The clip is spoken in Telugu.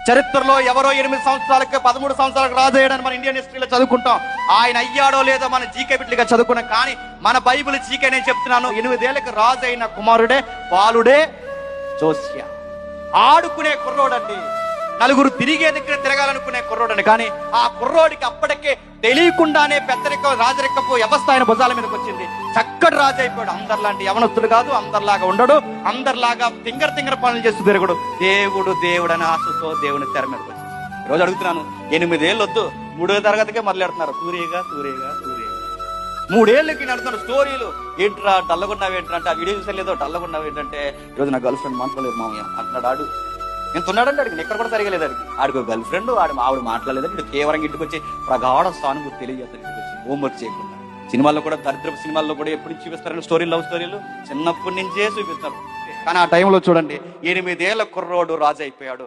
చరిత్రలో ఎవరో 8 సంవత్సరాలకి 13 సంవత్సరాలకు రాజు అయ్యాడని మన ఇండియన్ హిస్టరీలో చదువుకుంటాం. ఆయన అయ్యాడో లేదో మన జీకే బిడ్డగా చదువుకున్నాం. కానీ మన బైబిల్ జీకే నేను చెప్తున్నాను, 8 ఏళ్ళకి రాజు అయిన కుమారుడే బాలుడే జోసియ. ఆడుకునే కుర్రోడండి, నలుగురు తిరిగే దగ్గర తిరగాలనుకునే కుర్రోడండి. కానీ ఆ కుర్రోడికి అప్పటికే తెలియకుండానే పెద్దరిక రాజరికపు వ్యవస్థ ఆయన భుజాల మీదకి వచ్చింది. చక్కటి రాజు అయిపోయాడు. అందరిలాంటి యవనస్తుడు కాదు, అందరిలాగా ఉండడు, అందరిలాగా తింగర పనులు చేస్తూ తిరగడు. దేవుడు అనే ఆశతో దేవుని తెర మీదకి వచ్చింది. ఈరోజు అడుగుతున్నాను, 8 ఏళ్ళు వద్దు, 3వ తరగతికే మొదలెడుతున్నారు. సూర్యగా 3 ఏళ్ళకి నడుతున్న స్టోరీలు. ఏంట్రా డల్లగున్నావు ఏంటంటే, ఆ వీడియో చూసలేదో డల్లగున్నావు ఏంటంటే, ఈరోజు నా గర్ల్ ఫ్రెండ్ మాట్లాడలేదు మామయ్య అంటున్నాడు. ఆడు ఎంత ఉన్నాడంటే అడిగి ఎక్కడ కూడా సరిగా లేదు. ఆడికి గర్ల్ ఫ్రెండ్, ఆవిడ మాట్లాడలేదంటే ఇటు కేవలం ఇంటికి వచ్చి ప్రగాఢ సానుభూతి తెలియజేస్తారు. ఇంటికి వచ్చి హోంవర్క్ చేయకుండా. సినిమాల్లో కూడా, దరిద్రపు సినిమాల్లో కూడా ఎప్పుడు చూపిస్తారని స్టోరీలు, లవ్ స్టోరీలు చిన్నప్పటి నుంచే చూపిస్తారు. కానీ ఆ టైంలో చూడండి, 8 ఏళ్ల కుర్రోడు రాజు అయిపోయాడు.